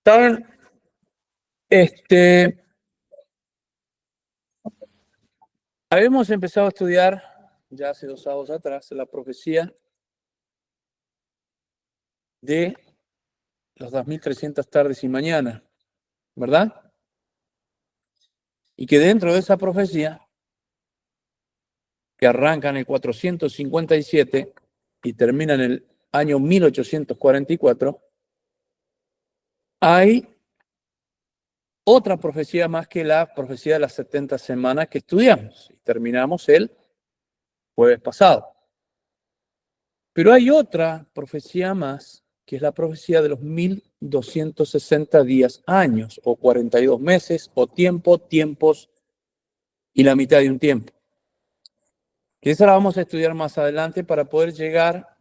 Saben, habíamos empezado a estudiar ya hace 2 sábados atrás la profecía de las 2300 tardes y mañanas, ¿verdad? Y que dentro de esa profecía, que arranca en el 457 y termina en el año 1844, hay otra profecía más que la profecía de las 70 semanas que estudiamos y terminamos el jueves pasado. Pero hay otra profecía más, que es la profecía de los 1260 días, años, o 42 meses, o tiempos, y la mitad de un tiempo. Que esa la vamos a estudiar más adelante para poder llegar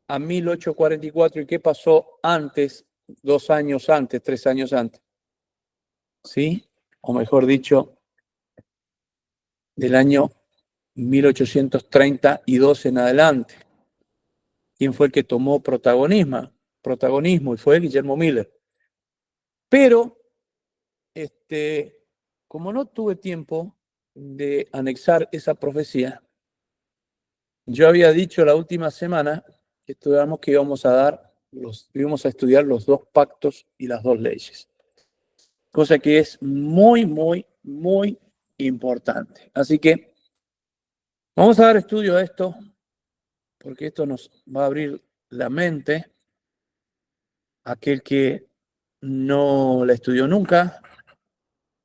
a 1844 y qué pasó antes, 2 años antes, 3 años antes. ¿Sí? O mejor dicho, del año 1832 en adelante. ¿Quién fue el que tomó protagonismo? Y fue Guillermo Miller. Pero, como no tuve tiempo de anexar esa profecía, yo había dicho la última semana que estudiamos que íbamos a estudiar los 2 pactos y las 2 leyes. Cosa que es muy, muy, muy importante. Así que vamos a dar estudio a esto, porque esto nos va a abrir la mente a aquel que no la estudió nunca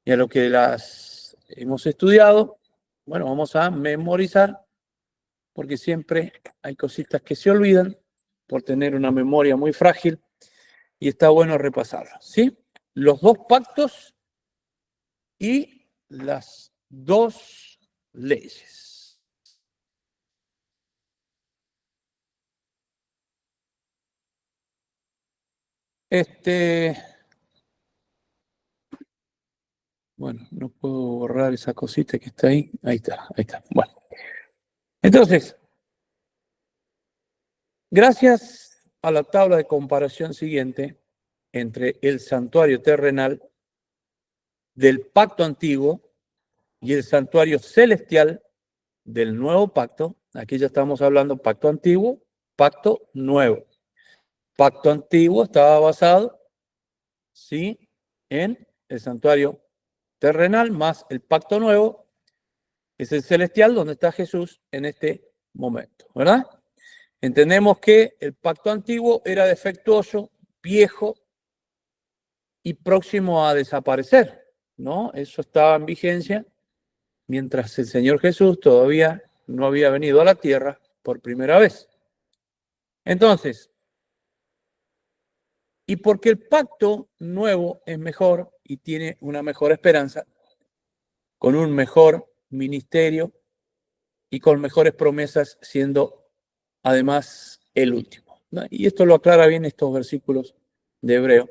y a lo que las hemos estudiado. Bueno, vamos a memorizar, porque siempre hay cositas que se olvidan por tener una memoria muy frágil y está bueno repasarlas, ¿sí? Los 2 pactos y las 2 leyes. Bueno, no puedo borrar esa cosita que está ahí. Ahí está. Bueno. Entonces, gracias a la tabla de comparación siguiente entre el santuario terrenal del pacto antiguo y el santuario celestial del nuevo pacto, aquí ya estamos hablando pacto antiguo, pacto nuevo. Pacto antiguo estaba basado, sí, en el santuario terrenal, más el pacto nuevo, es el celestial, donde está Jesús en este momento, ¿verdad? Entendemos que el pacto antiguo era defectuoso, viejo y próximo a desaparecer, ¿no? Eso estaba en vigencia mientras el Señor Jesús todavía no había venido a la tierra por primera vez. Entonces, y porque el pacto nuevo es mejor y tiene una mejor esperanza, con un mejor ministerio y con mejores promesas, siendo además el último, ¿no? Y esto lo aclara bien estos versículos de Hebreo.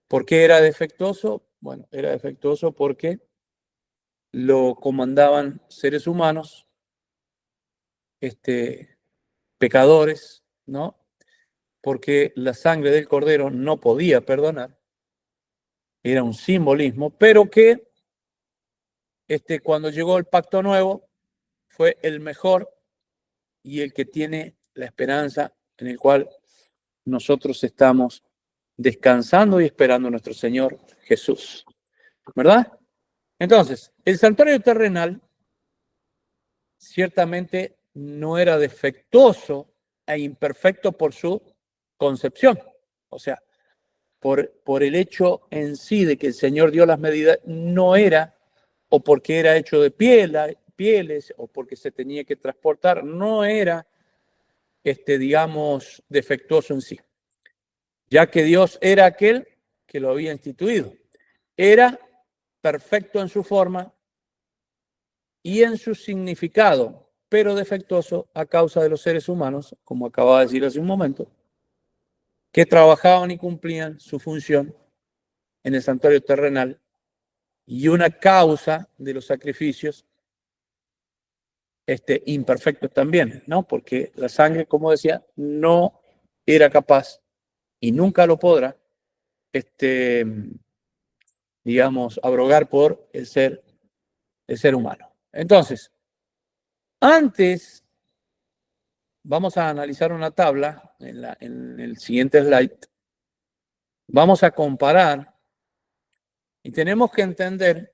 ¿Por qué era defectuoso? Bueno, era defectuoso porque lo comandaban seres humanos, pecadores, ¿no? Porque la sangre del cordero no podía perdonar, era un simbolismo, pero que cuando llegó el pacto nuevo fue el mejor y el que tiene la esperanza en el cual nosotros estamos descansando y esperando a nuestro Señor Jesús, ¿verdad? Entonces, el santuario terrenal ciertamente no era defectuoso e imperfecto por su concepción. O sea, por el hecho en sí de que el Señor dio las medidas, no era, o porque era hecho de pieles, o porque se tenía que transportar, no era, digamos, defectuoso en sí, ya que Dios era aquel que lo había instituido. Era perfecto en su forma y en su significado, pero defectuoso a causa de los seres humanos, como acababa de decir hace un momento, que trabajaban y cumplían su función en el santuario terrenal, y una causa de los sacrificios imperfectos también, ¿no? Porque la sangre, como decía, no era capaz y nunca lo podrá digamos, abrogar por el ser humano. Entonces, antes vamos a analizar una tabla en el siguiente slide. Vamos a comparar y tenemos que entender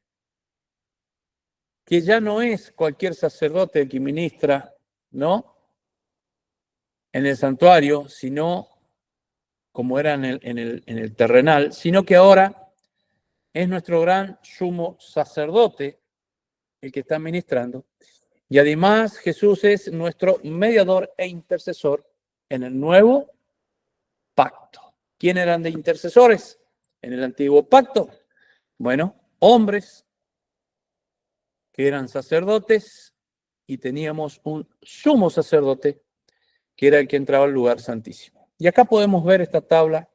que ya no es cualquier sacerdote el que ministra, ¿no?, en el santuario, sino como era en el terrenal, sino que ahora es nuestro gran sumo sacerdote el que está ministrando. Y además Jesús es nuestro mediador e intercesor en el nuevo pacto. ¿Quién eran de intercesores en el antiguo pacto? Bueno, hombres que eran sacerdotes y teníamos un sumo sacerdote que era el que entraba al lugar santísimo. Y acá podemos ver esta tabla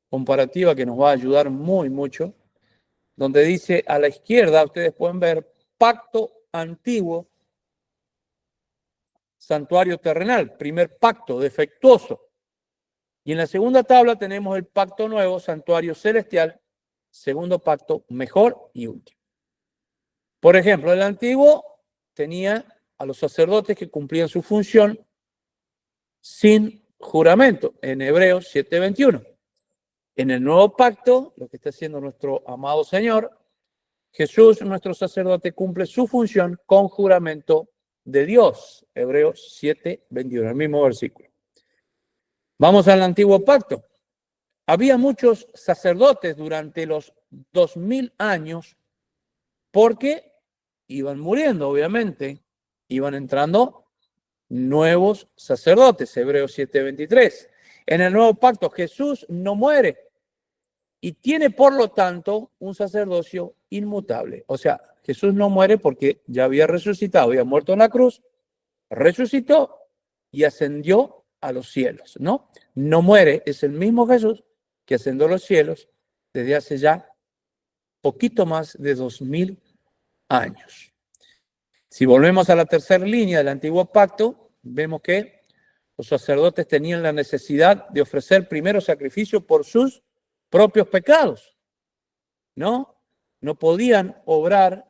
comparativa que nos va a ayudar mucho, donde dice a la izquierda, ustedes pueden ver pacto antiguo, santuario terrenal, primer pacto defectuoso. Y en la segunda tabla tenemos el pacto nuevo, santuario celestial, segundo pacto mejor y último. Por ejemplo, el antiguo tenía a los sacerdotes que cumplían su función sin juramento, en Hebreos 7:21. En el nuevo pacto, lo que está haciendo nuestro amado Señor, Jesús, nuestro sacerdote, cumple su función con juramento de Dios. Hebreos 7:21, el mismo versículo. Vamos al antiguo pacto. Había muchos sacerdotes durante los 2000 años porque iban muriendo, obviamente. Iban entrando nuevos sacerdotes. Hebreos 7:23. En el nuevo pacto, Jesús no muere y tiene, por lo tanto, un sacerdocio inmutable. O sea, Jesús no muere porque ya había resucitado, había muerto en la cruz, resucitó y ascendió a los cielos, ¿no? No muere, es el mismo Jesús que ascendió a los cielos desde hace ya poquito más de 2000 años. Si volvemos a la tercera línea del antiguo pacto, vemos que los sacerdotes tenían la necesidad de ofrecer primero sacrificio por sus propios pecados, ¿no? No podían obrar,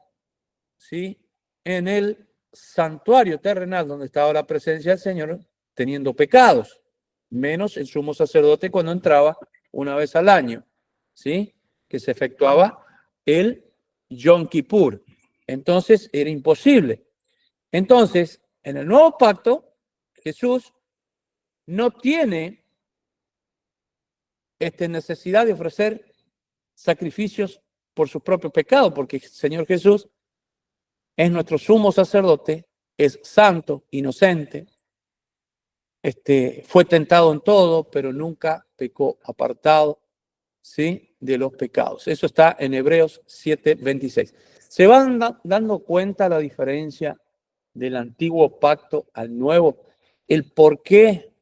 ¿sí?, en el santuario terrenal donde estaba la presencia del Señor teniendo pecados, menos el sumo sacerdote cuando entraba una vez al año, ¿sí?, que se efectuaba el Yom Kippur. Entonces era imposible. Entonces, en el nuevo pacto, Jesús no tiene necesidad de ofrecer sacrificios por sus propios pecados, porque el Señor Jesús es nuestro sumo sacerdote, es santo, inocente, fue tentado en todo, pero nunca pecó, apartado, ¿sí?, de los pecados. Eso está en Hebreos 7:26. ¿Se van dando cuenta la diferencia del antiguo pacto al nuevo? El por qué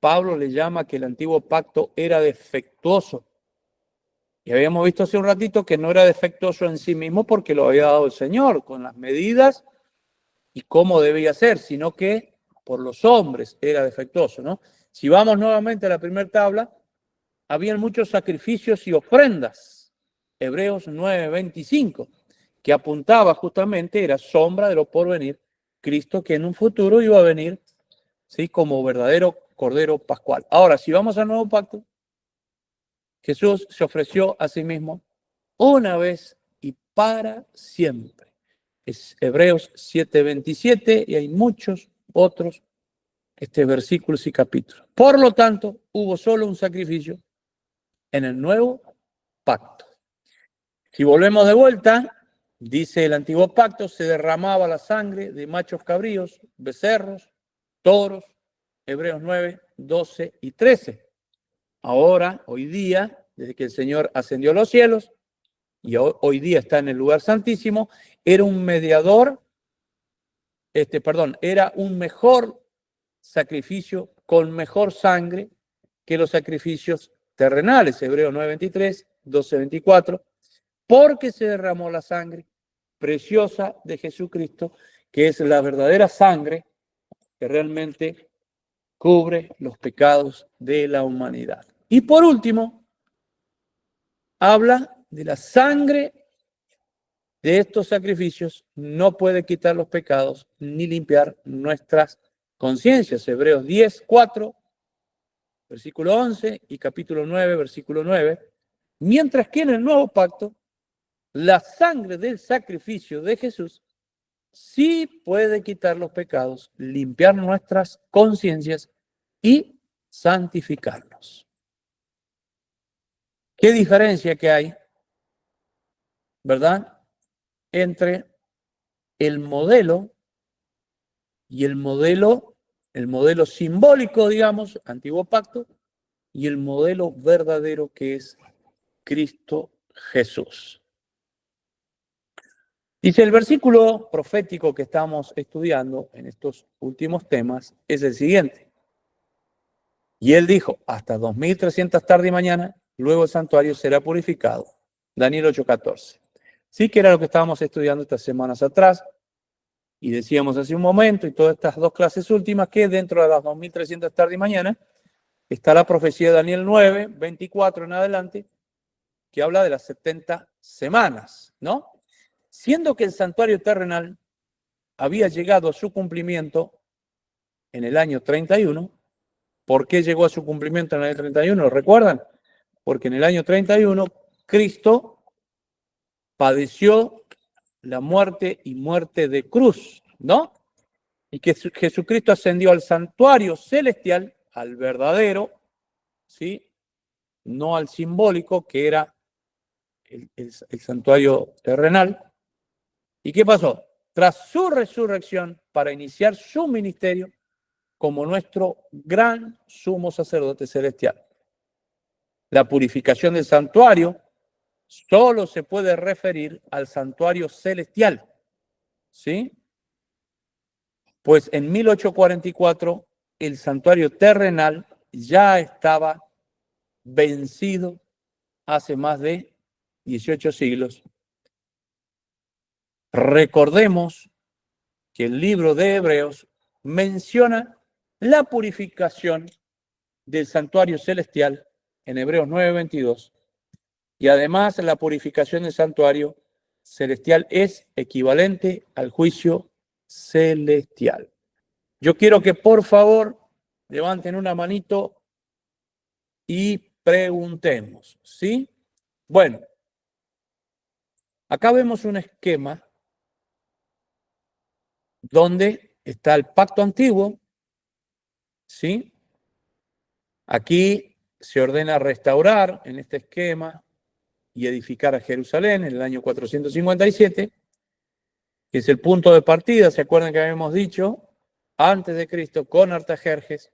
Pablo le llama que el antiguo pacto era defectuoso. Y habíamos visto hace un ratito que no era defectuoso en sí mismo porque lo había dado el Señor con las medidas y cómo debía ser, sino que por los hombres era defectuoso, ¿no? Si vamos nuevamente a la primera tabla, habían muchos sacrificios y ofrendas. Hebreos 9:25, que apuntaba justamente, era sombra de lo por venir, Cristo que en un futuro iba a venir, ¿sí?, como verdadero Cordero Pascual. Ahora, si vamos al nuevo pacto, Jesús se ofreció a sí mismo una vez y para siempre. Es Hebreos 7:27 y hay muchos otros versículos y capítulos. Por lo tanto, hubo solo un sacrificio en el nuevo pacto. Si volvemos de vuelta, dice el antiguo pacto, se derramaba la sangre de machos cabríos, becerros, toros, Hebreos 9:12 y 13. Ahora, hoy día, desde que el Señor ascendió a los cielos, y hoy día está en el lugar santísimo, era un mediador, era un mejor sacrificio con mejor sangre que los sacrificios terrenales, Hebreos 9:23, 12:24, porque se derramó la sangre preciosa de Jesucristo, que es la verdadera sangre que realmente cubre los pecados de la humanidad. Y por último, habla de la sangre de estos sacrificios, no puede quitar los pecados ni limpiar nuestras conciencias. Hebreos 10, 4, versículo 11 y capítulo 9, versículo 9. Mientras que en el nuevo pacto, la sangre del sacrificio de Jesús sí puede quitar los pecados, limpiar nuestras conciencias y santificarnos. ¿Qué diferencia que hay, verdad, entre el modelo y el modelo simbólico, digamos, antiguo pacto, y el modelo verdadero que es Cristo Jesús? Dice el versículo profético que estamos estudiando en estos últimos temas es el siguiente. Y él dijo, hasta 2300 tarde y mañana, luego el santuario será purificado. Daniel 8:14. Sí que era lo que estábamos estudiando estas semanas atrás, y decíamos hace un momento, y todas estas dos clases últimas, que dentro de las 2300 tarde y mañana está la profecía de Daniel 9, 24 en adelante, que habla de las 70 semanas, ¿no? Siendo que el santuario terrenal había llegado a su cumplimiento en el año 31. ¿Por qué llegó a su cumplimiento en el año 31? ¿Lo recuerdan? Porque en el año 31 Cristo padeció la muerte y muerte de cruz, ¿no? Y que Jesucristo ascendió al santuario celestial, al verdadero, ¿sí? No al simbólico, que era el santuario terrenal. ¿Y qué pasó? Tras su resurrección, para iniciar su ministerio como nuestro gran sumo sacerdote celestial. La purificación del santuario solo se puede referir al santuario celestial, ¿sí? Pues en 1844 el santuario terrenal ya estaba vencido hace más de 18 siglos. Recordemos que el libro de Hebreos menciona la purificación del santuario celestial en Hebreos 9:22, y además la purificación del santuario celestial es equivalente al juicio celestial. Yo quiero que por favor levanten una manito y preguntemos, ¿sí? Bueno, acá vemos un esquema donde está el pacto antiguo, ¿sí? Aquí se ordena restaurar en este esquema y edificar a Jerusalén en el año 457, que es el punto de partida, ¿se acuerdan que habíamos dicho? Antes de Cristo, con Artajerjes,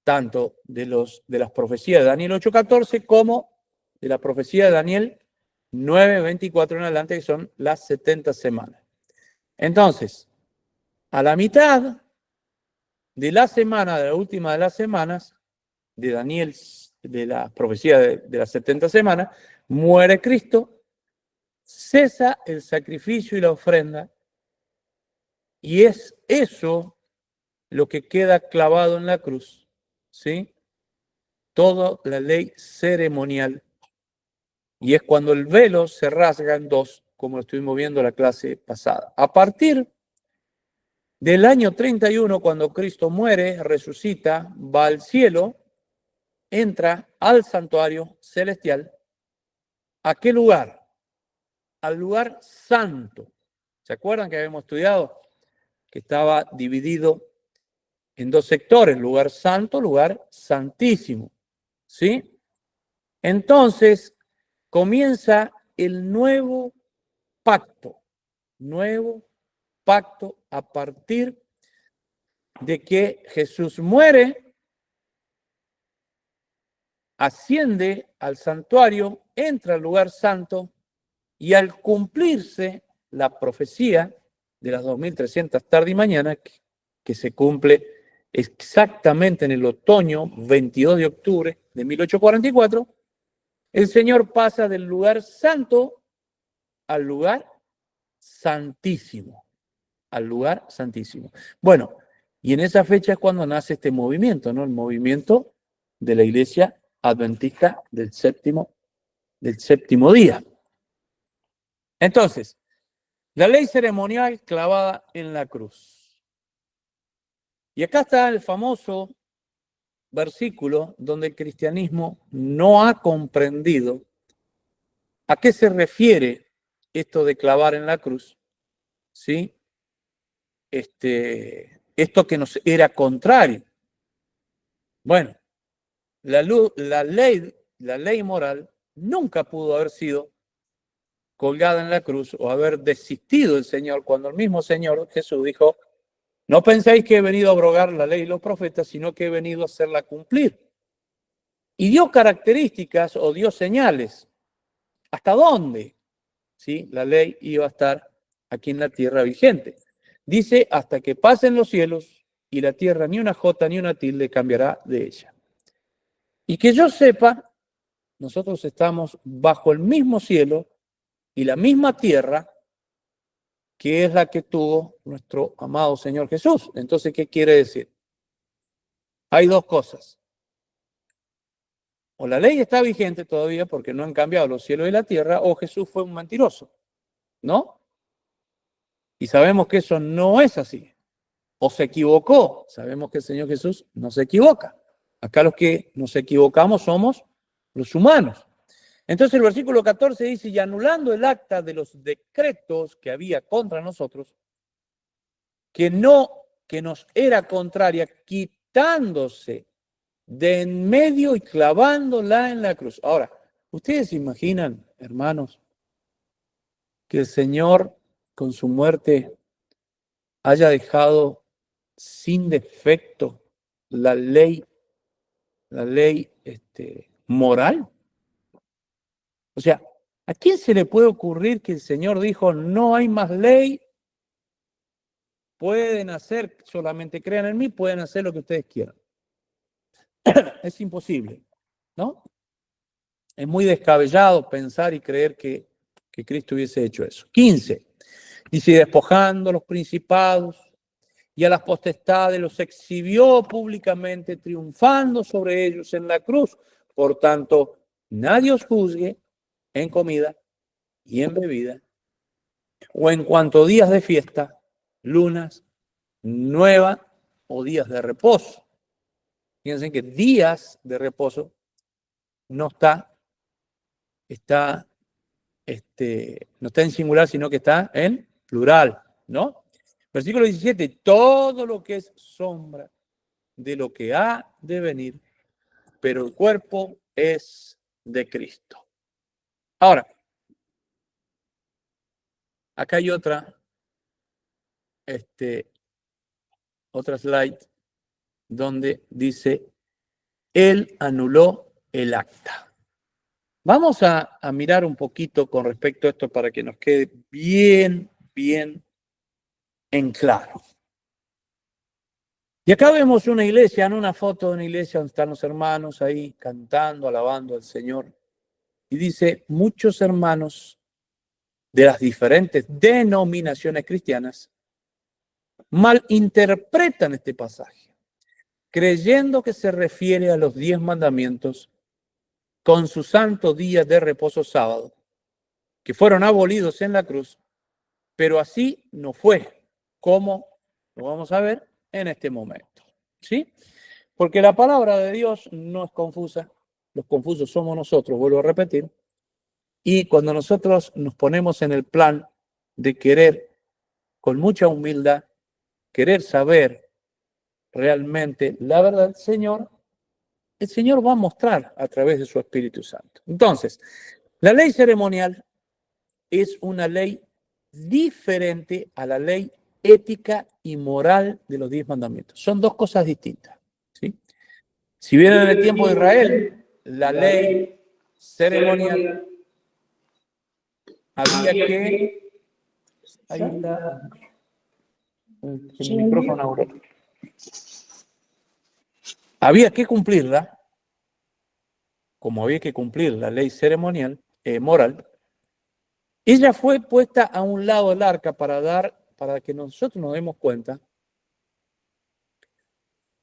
tanto de las profecías de Daniel 8:14 como de la profecía de Daniel 9:24 en adelante, que son las 70 semanas. Entonces, a la mitad de la semana, de la última de las semanas, de Daniel, de la profecía de las 70 semanas, muere Cristo, cesa el sacrificio y la ofrenda, y es eso lo que queda clavado en la cruz, ¿sí? Toda la ley ceremonial, y es cuando el velo se rasga en dos, como lo estuvimos viendo en la clase pasada. A partir del año 31, cuando Cristo muere, resucita, va al cielo, entra al santuario celestial. ¿A qué lugar? Al lugar santo. ¿Se acuerdan que habíamos estudiado que estaba dividido en dos sectores? Lugar santo, lugar santísimo. ¿Sí? Entonces comienza el nuevo pacto a partir de que Jesús muere, asciende al santuario, entra al lugar santo, y al cumplirse la profecía de las 2300 tarde y mañana, que se cumple exactamente en el otoño 22 de octubre de 1844, el Señor pasa del lugar santo al lugar santísimo. Al lugar santísimo. Bueno, y en esa fecha es cuando nace este movimiento, ¿no? El movimiento de la Iglesia Adventista del Séptimo del séptimo día. Entonces, la ley ceremonial clavada en la cruz. Y acá está el famoso versículo donde el cristianismo no ha comprendido a qué se refiere esto de clavar en la cruz, ¿sí? Esto que nos era contrario. Bueno, la ley moral nunca pudo haber sido colgada en la cruz o haber desistido el Señor cuando el mismo Señor Jesús dijo: no penséis que he venido a abrogar la ley y los profetas, sino que he venido a hacerla cumplir. Y dio características o dio señales. ¿Hasta dónde? ¿Sí? La ley iba a estar aquí en la tierra vigente. Dice: hasta que pasen los cielos y la tierra, ni una jota ni una tilde cambiará de ella. Y que yo sepa, nosotros estamos bajo el mismo cielo y la misma tierra que es la que tuvo nuestro amado Señor Jesús. Entonces, ¿qué quiere decir? Hay dos cosas. O la ley está vigente todavía porque no han cambiado los cielos y la tierra, o Jesús fue un mentiroso, ¿no? Y sabemos que eso no es así. O se equivocó. Sabemos que el Señor Jesús no se equivoca. Acá los que nos equivocamos somos los humanos. Entonces el versículo 14 dice: y anulando el acta de los decretos que había contra nosotros, que nos era contraria, quitándose de en medio y clavándola en la cruz. Ahora, ¿ustedes se imaginan, hermanos, que el Señor con su muerte haya dejado sin defecto la ley moral? O sea, ¿a quién se le puede ocurrir que el Señor dijo: no hay más ley, pueden hacer, solamente crean en mí, pueden hacer lo que ustedes quieran? Es imposible, ¿no? Es muy descabellado pensar y creer que Cristo hubiese hecho eso. 15. Dice: despojando a los principados y a las potestades, los exhibió públicamente, triunfando sobre ellos en la cruz. Por tanto, nadie os juzgue en comida y en bebida, o en cuanto a días de fiesta, lunas, nueva o días de reposo. Fíjense que días de reposo no está no está en singular, sino que está en plural, ¿no? Versículo 17: todo lo que es sombra de lo que ha de venir, pero el cuerpo es de Cristo. Ahora, acá hay otra slide donde dice: él anuló el acta. Vamos a mirar un poquito con respecto a esto para que nos quede bien en claro. Y acá vemos una iglesia, en una foto de una iglesia donde están los hermanos ahí cantando, alabando al Señor. Y dice: muchos hermanos de las diferentes denominaciones cristianas malinterpretan este pasaje, creyendo que se refiere a los 10 mandamientos con su santo día de reposo sábado, que fueron abolidos en la cruz, pero así no fue, como lo vamos a ver en este momento, ¿sí? Porque la palabra de Dios no es confusa, los confusos somos nosotros, vuelvo a repetir, y cuando nosotros nos ponemos en el plan de querer, con mucha humildad, querer saber realmente la verdad, el Señor va a mostrar a través de su Espíritu Santo. Entonces, la ley ceremonial es una ley diferente a la ley ética y moral de los 10 mandamientos. Son dos cosas distintas, ¿sí? Si bien en el tiempo de Israel, la ley ceremonial había que... Ahí está el micrófono ahora. Había que cumplirla, como había que cumplir la ley ceremonial, moral. Ella fue puesta a un lado del arca para que nosotros nos demos cuenta.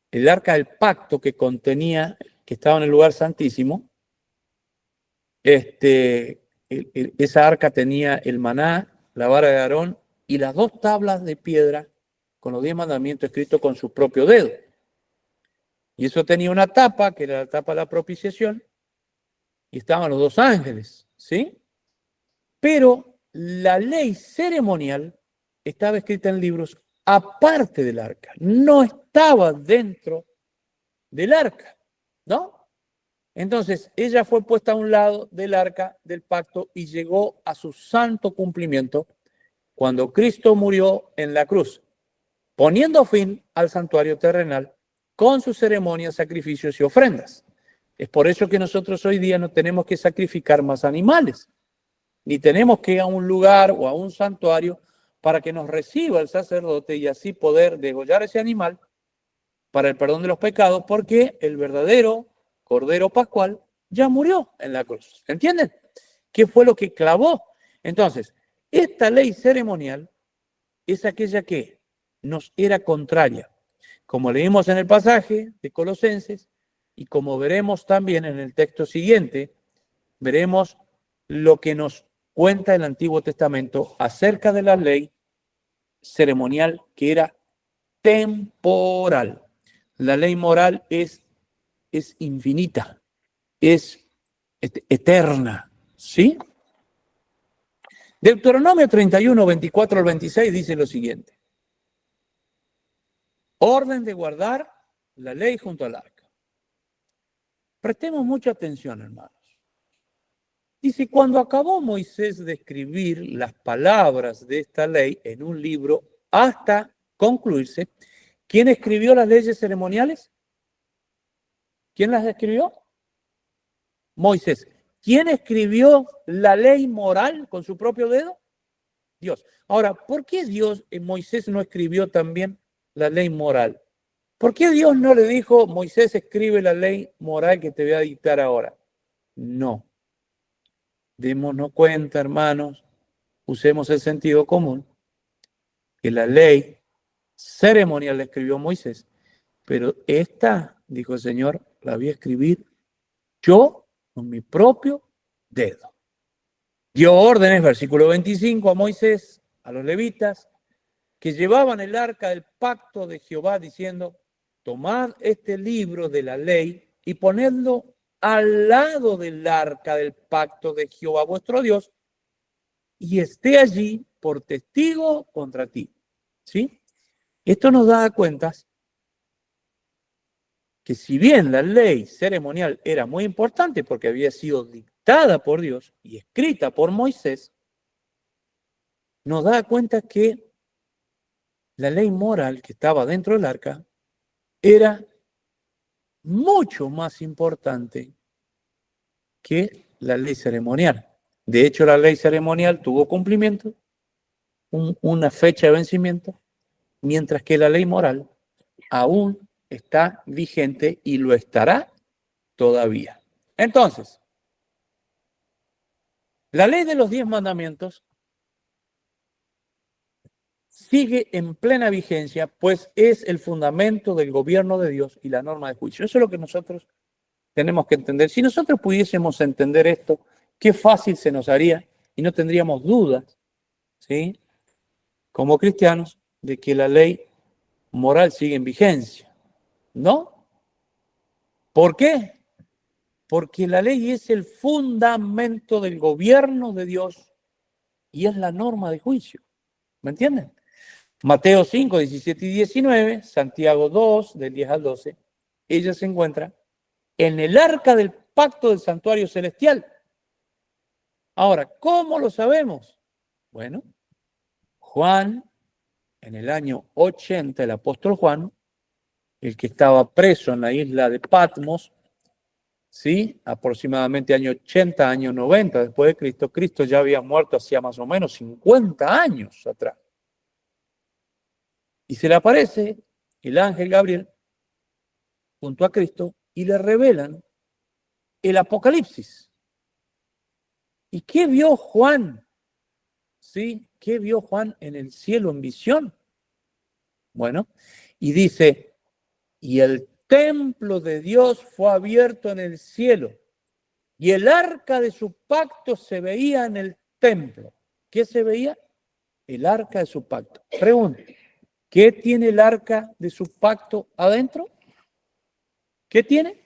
El arca del pacto que contenía, que estaba en el lugar santísimo, esa arca tenía el maná, la vara de Aarón y las 2 tablas de piedra con los 10 mandamientos escritos con su propio dedo. Y eso tenía una tapa, que era la tapa de la propiciación, y estaban los 2 ángeles, ¿sí? Pero la ley ceremonial estaba escrita en libros aparte del arca, no estaba dentro del arca, ¿no? Entonces, ella fue puesta a un lado del arca del pacto y llegó a su santo cumplimiento cuando Cristo murió en la cruz, poniendo fin al santuario terrenal con sus ceremonias, sacrificios y ofrendas. Es por eso que nosotros hoy día no tenemos que sacrificar más animales, ni tenemos que ir a un lugar o a un santuario para que nos reciba el sacerdote y así poder degollar ese animal para el perdón de los pecados, porque el verdadero Cordero Pascual ya murió en la cruz. ¿Entienden? ¿Qué fue lo que clavó? Entonces, esta ley ceremonial es aquella que nos era contraria, como leímos en el pasaje de Colosenses y como veremos también en el texto siguiente, veremos lo que nos cuenta el Antiguo Testamento acerca de la ley ceremonial que era temporal. La ley moral es infinita, es eterna, ¿sí? Deuteronomio 31, 24 al 26 dice lo siguiente. Orden de guardar la ley junto al arca. Prestemos mucha atención, hermanos. Dice, cuando acabó Moisés de escribir las palabras de esta ley en un libro hasta concluirse, ¿quién escribió las leyes ceremoniales? ¿Quién las escribió? Moisés. ¿Quién escribió la ley moral con su propio dedo? Dios. Ahora, ¿por qué Moisés no escribió también la ley moral? ¿Por qué Dios no le dijo, Moisés, escribe la ley moral que te voy a dictar ahora? No. Démonos cuenta, hermanos, usemos el sentido común, que la ley ceremonial la escribió Moisés, pero esta, dijo el Señor, la voy a escribir yo con mi propio dedo. Dio órdenes, versículo 25, a Moisés, a los levitas, que llevaban el arca del pacto de Jehová, diciendo, tomad este libro de la ley y ponedlo al lado del arca del pacto de Jehová vuestro Dios, y esté allí por testigo contra ti. ¿Sí? Esto nos da cuenta que si bien la ley ceremonial era muy importante porque había sido dictada por Dios y escrita por Moisés, nos da cuenta que la ley moral que estaba dentro del arca era mucho más importante que la ley ceremonial. De hecho, la ley ceremonial tuvo cumplimiento, una fecha de vencimiento, mientras que la ley moral aún está vigente y lo estará todavía. Entonces, la ley de los 10 mandamientos sigue en plena vigencia, pues es el fundamento del gobierno de Dios y la norma de juicio. Eso es lo que nosotros tenemos que entender. Si nosotros pudiésemos entender esto, qué fácil se nos haría y no tendríamos dudas, ¿sí? Como cristianos, de que la ley moral sigue en vigencia, ¿no? ¿Por qué? Porque la ley es el fundamento del gobierno de Dios y es la norma de juicio. ¿Me entienden? Mateo 5, 17 y 19, Santiago 2, del 10 al 12, ella se encuentra en el arca del pacto del santuario celestial. Ahora, ¿cómo lo sabemos? Bueno, Juan, en el año 80, el apóstol Juan, el que estaba preso en la isla de Patmos, ¿sí? Aproximadamente año 80, año 90 después de Cristo. Cristo ya había muerto hacía más o menos 50 años atrás. Y se le aparece el ángel Gabriel junto a Cristo y le revelan el Apocalipsis. ¿Y qué vio Juan? ¿Sí? ¿Qué vio Juan en el cielo en visión? Bueno, y dice, y el templo de Dios fue abierto en el cielo, Y el arca de su pacto se veía en el templo. ¿Qué se veía? El arca de su pacto. Pregunta, ¿qué tiene el arca de su pacto adentro? ¿Qué tiene?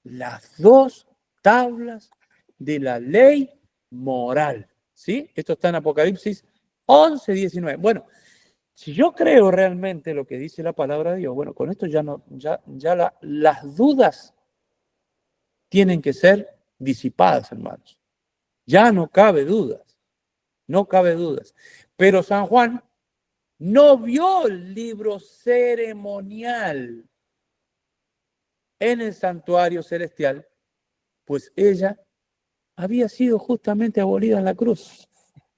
Las dos tablas de la ley moral. ¿Sí? Esto está en Apocalipsis 11:19. Bueno, si yo creo realmente lo que dice la palabra de Dios, bueno, con esto las dudas tienen que ser disipadas, hermanos. Ya no cabe dudas, no cabe dudas. Pero San Juan no vio el libro ceremonial en el santuario celestial, pues ella había sido justamente abolida en la cruz.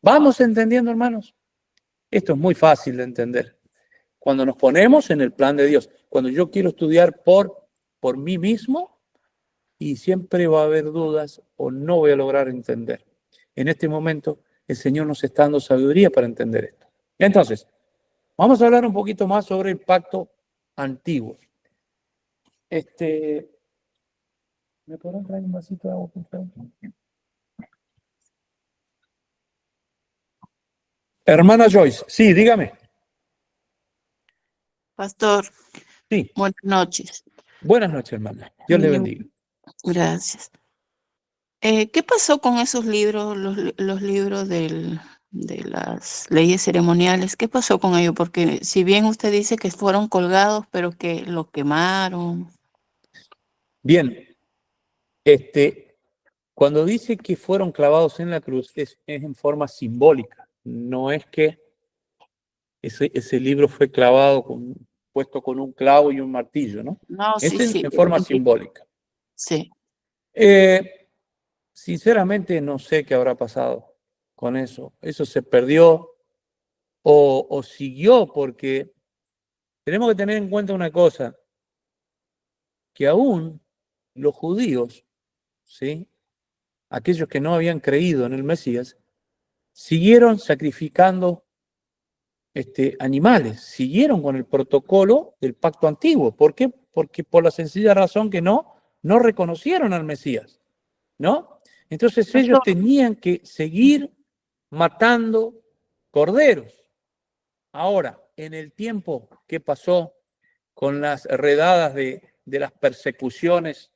¿Vamos entendiendo, hermanos? Esto es muy fácil de entender. Cuando nos ponemos en el plan de Dios, cuando yo quiero estudiar por mí mismo, y siempre va a haber dudas o no voy a lograr entender. En este momento, el Señor nos está dando sabiduría para entender esto. Entonces, vamos a hablar un poquito más sobre el pacto antiguo. ¿Me podrán traer un vasito de agua, por favor? Hermana Joyce, sí, dígame. Pastor, Sí, buenas noches. buenas noches, hermana. Dios le bendiga. Gracias. ¿Qué pasó con esos libros, los libros de las leyes ceremoniales? ¿Qué pasó con ellos? Porque si bien usted dice que fueron colgados, pero que lo quemaron. Bien, cuando dice que fueron clavados en la cruz, es en forma simbólica. No es que ese libro fue clavado, puesto con un clavo y un martillo, ¿no? No, Es sí, sí, en yo forma entiendo. simbólica. Sí. Sinceramente no sé qué habrá pasado con eso. Eso se perdió o siguió, porque tenemos que tener en cuenta una cosa, que aún los judíos, ¿sí?, aquellos que no habían creído en el Mesías, siguieron sacrificando animales, siguieron con el protocolo del pacto antiguo. ¿Por qué? Porque por la sencilla razón que no reconocieron al Mesías, ¿no? Entonces ellos Pastor, tenían que seguir matando corderos. Ahora, en el tiempo que pasó con las redadas de las persecuciones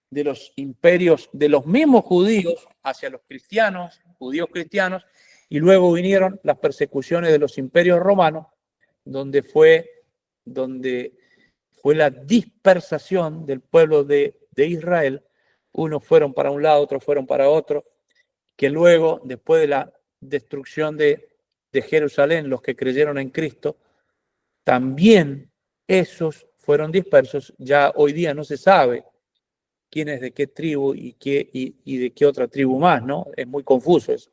de los imperios de los mismos judíos hacia los cristianos, judíos cristianos, y luego vinieron las persecuciones de los imperios romanos, donde fue la dispersación del pueblo de Israel. Unos fueron para un lado, otros fueron para otro, que luego, después de la destrucción de Jerusalén, los que creyeron en Cristo, también esos fueron dispersos. Ya hoy día no se sabe quién es de qué tribu y de qué otra tribu más, ¿no? Es muy confuso eso.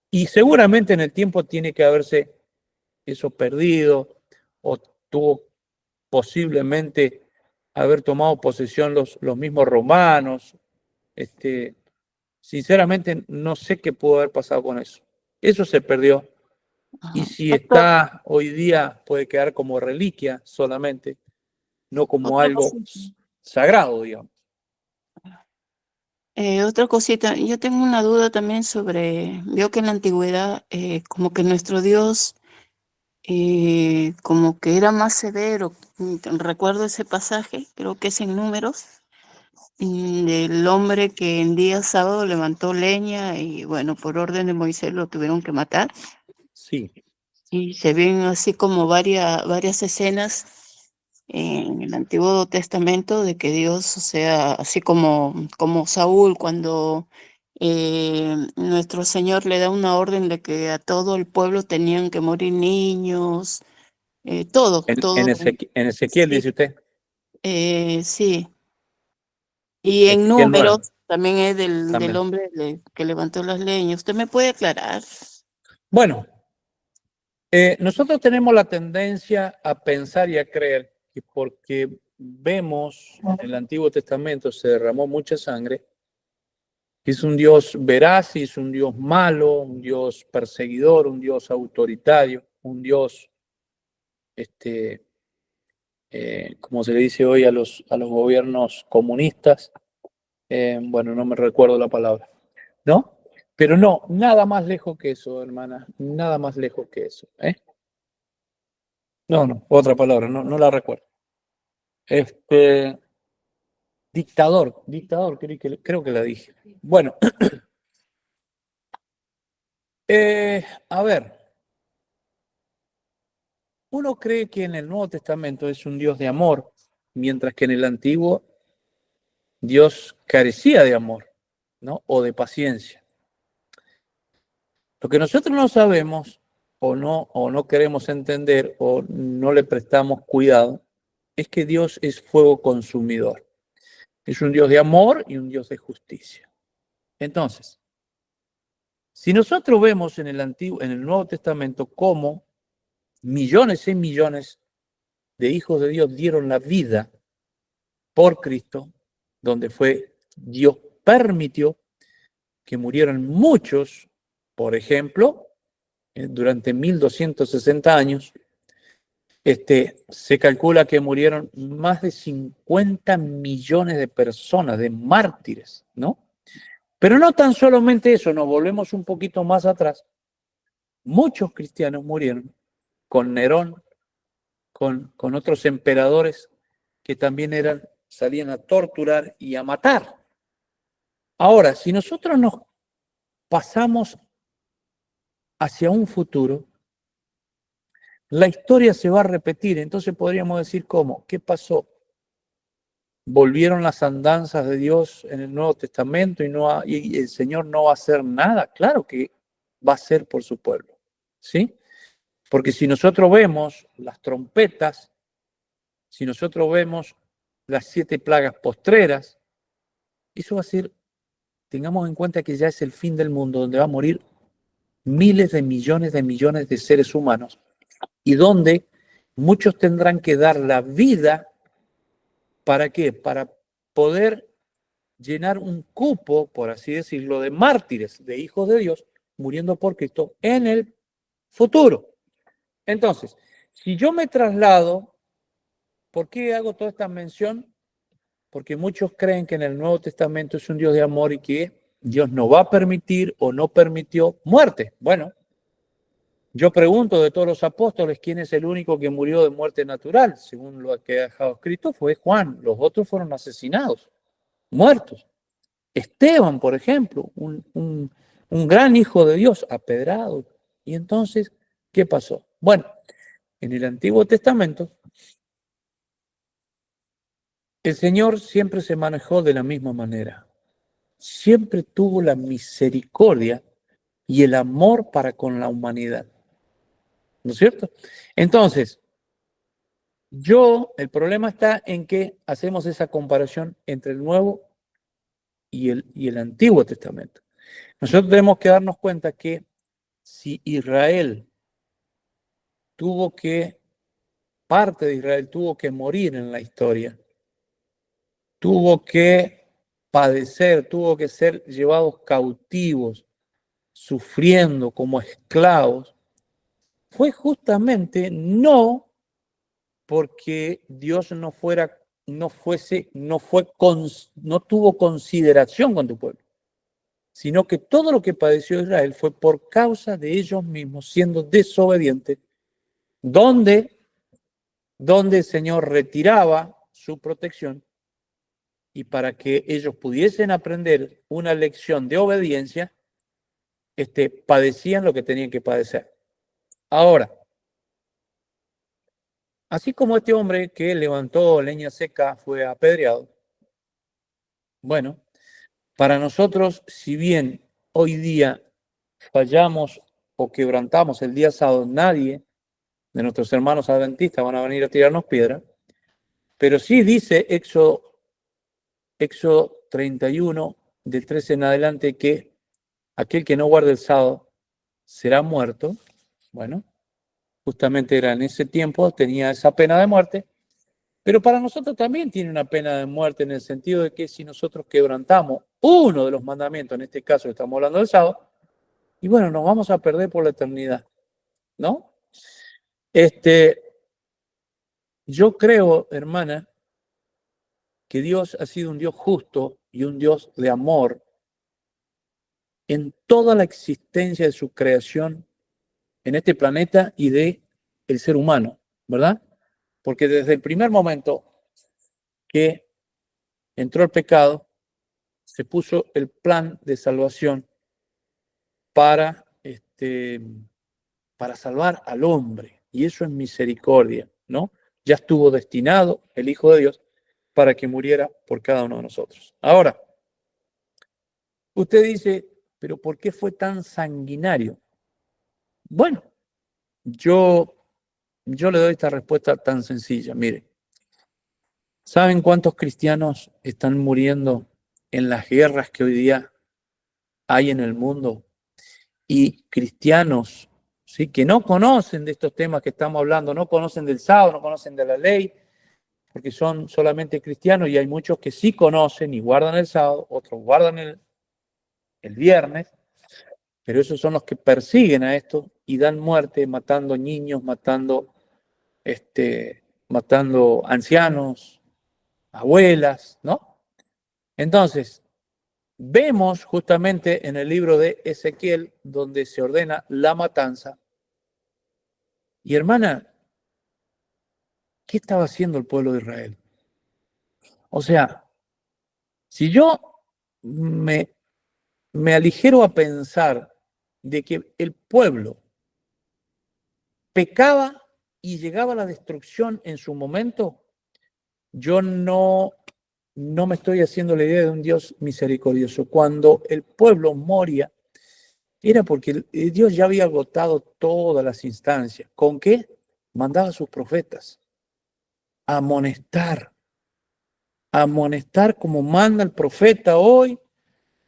Y seguramente en el tiempo tiene que haberse eso perdido, o tuvo posiblemente haber tomado posesión los mismos romanos. Sinceramente no sé qué pudo haber pasado con eso. Eso se perdió. Y si pastor, está hoy día, puede quedar como reliquia solamente, no como otra algo cosita. sagrado, digamos. Otra cosita, yo tengo una duda también sobre, veo que en la antigüedad como que nuestro Dios como que era más severo. Recuerdo ese pasaje, creo que es en Números, del hombre que en día sábado levantó leña y bueno, por orden de Moisés lo tuvieron que matar. Sí. Y se ven así como varias escenas en el Antiguo Testamento de que Dios, o sea, así como Saúl, cuando nuestro Señor le da una orden de que a todo el pueblo tenían que morir niños, todo, todo. En Ezequiel, Sí, dice usted. sí. Y en Ezequiel 9, Números también es del también. hombre que levantó las leñas. ¿Usted me puede aclarar? Bueno, nosotros tenemos la tendencia a pensar y a creer que porque vemos en el Antiguo Testamento se derramó mucha sangre, que es un Dios veraz, y es un Dios malo, un Dios perseguidor, un Dios autoritario, un Dios, como se le dice hoy a los gobiernos comunistas, Bueno, no me recuerdo la palabra, ¿no? Pero no, nada más lejos que eso, hermana, nada más lejos que eso, ¿eh? No, otra palabra, no la recuerdo. Dictador, creo que la dije. Bueno, a ver, uno cree que en el Nuevo Testamento es un Dios de amor, mientras que en el Antiguo Dios carecía de amor, ¿no? O de paciencia. Lo que nosotros no sabemos o no queremos entender o no le prestamos cuidado es que Dios es fuego consumidor. Es un Dios de amor y un Dios de justicia. Entonces, si nosotros vemos en el Nuevo Testamento cómo millones y millones de hijos de Dios dieron la vida por Cristo, donde Dios permitió que murieran muchos, por ejemplo, durante 1260 años, se calcula que murieron más de 50 millones de personas, de mártires, ¿no? Pero no tan solamente eso, nos volvemos un poquito más atrás. Muchos cristianos murieron con Nerón, con otros emperadores que también salían a torturar y a matar. Ahora, si nosotros nos pasamos hacia un futuro, la historia se va a repetir. Entonces podríamos decir, ¿cómo? ¿Qué pasó? ¿Volvieron las andanzas de Dios en el Nuevo Testamento y el Señor no va a hacer nada? Claro que va a hacer por su pueblo, ¿sí? Porque si nosotros vemos las trompetas, si nosotros vemos las 7 plagas postreras, eso va a ser, tengamos en cuenta que ya es el fin del mundo, donde va a morir miles de millones de seres humanos y donde muchos tendrán que dar la vida. ¿Para qué? Para poder llenar un cupo, por así decirlo, de mártires, de hijos de Dios, muriendo por Cristo en el futuro. Entonces, si yo me traslado, ¿por qué hago toda esta mención? Porque muchos creen que en el Nuevo Testamento es un Dios de amor y que Dios no va a permitir o no permitió muerte. Bueno, yo pregunto de todos los apóstoles, ¿quién es el único que murió de muerte natural? Según lo que ha dejado escrito, fue Juan. Los otros fueron asesinados, muertos. Esteban, por ejemplo, un gran hijo de Dios, apedrado. Y entonces, ¿qué pasó? Bueno, en el Antiguo Testamento, el Señor siempre se manejó de la misma manera. Siempre tuvo la misericordia y el amor para con la humanidad. ¿No es cierto? Entonces, el problema está en que hacemos esa comparación entre el Nuevo y el Antiguo Testamento. Nosotros tenemos que darnos cuenta que si parte de Israel tuvo que morir en la historia, tuvo que padecer, tuvo que ser llevados cautivos, sufriendo como esclavos, fue justamente no porque Dios no tuvo consideración con tu pueblo, sino que todo lo que padeció Israel fue por causa de ellos mismos siendo desobedientes, donde el Señor retiraba su protección y para que ellos pudiesen aprender una lección de obediencia, padecían lo que tenían que padecer. Ahora, así como este hombre que levantó leña seca fue apedreado, bueno, para nosotros, si bien hoy día fallamos o quebrantamos el día sábado, nadie de nuestros hermanos adventistas van a venir a tirarnos piedra, pero sí dice Éxodo 31, del 13 en adelante, que aquel que no guarde el sábado será muerto. Bueno, justamente era en ese tiempo, tenía esa pena de muerte, pero para nosotros también tiene una pena de muerte en el sentido de que si nosotros quebrantamos uno de los mandamientos, en este caso estamos hablando del sábado, y bueno, nos vamos a perder por la eternidad, ¿no? Yo creo, hermana, que Dios ha sido un Dios justo y un Dios de amor en toda la existencia de su creación en este planeta y de el ser humano, ¿verdad? Porque desde el primer momento que entró el pecado, se puso el plan de salvación para, para salvar al hombre. Y eso es misericordia, ¿no? Ya estuvo destinado el Hijo de Dios para que muriera por cada uno de nosotros. Ahora, usted dice, pero ¿por qué fue tan sanguinario? Bueno, yo le doy esta respuesta tan sencilla. Mire, ¿saben cuántos cristianos están muriendo en las guerras que hoy día hay en el mundo? Y cristianos, ¿sí?, que no conocen de estos temas que estamos hablando, no conocen del sábado, no conocen de la ley, porque son solamente cristianos, y hay muchos que sí conocen y guardan el sábado, otros guardan el viernes, pero esos son los que persiguen a esto y dan muerte matando niños, matando ancianos, abuelas, ¿no? Entonces, vemos justamente en el libro de Ezequiel donde se ordena la matanza. Y hermana, ¿qué estaba haciendo el pueblo de Israel? O sea, si yo me aligero a pensar de que el pueblo pecaba y llegaba a la destrucción en su momento, yo no me estoy haciendo la idea de un Dios misericordioso. Cuando el pueblo moría, era porque Dios ya había agotado todas las instancias. ¿Con qué? Mandaba a sus profetas a amonestar como manda el profeta hoy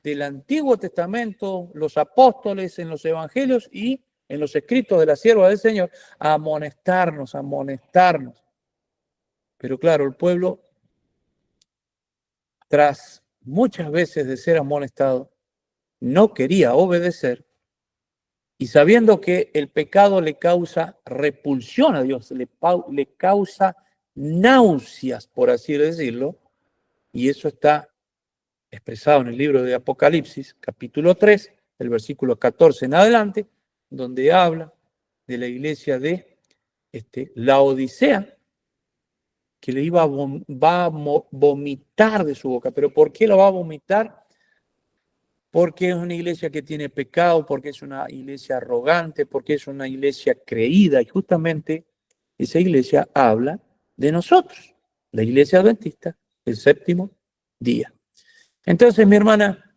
del Antiguo Testamento, los apóstoles en los evangelios y en los escritos de la sierva del Señor, a amonestarnos. Pero claro, el pueblo, tras muchas veces de ser amonestado, no quería obedecer, y sabiendo que el pecado le causa repulsión a Dios, le causa náuseas, por así decirlo, y eso está expresado en el libro de Apocalipsis, capítulo 3, el versículo 14 en adelante, donde habla de la iglesia de la Odisea, que le va a vomitar de su boca. ¿Pero por qué lo va a vomitar? Porque es una iglesia que tiene pecado, porque es una iglesia arrogante, porque es una iglesia creída, y justamente esa iglesia habla de nosotros, la iglesia adventista, el séptimo día. Entonces, mi hermana,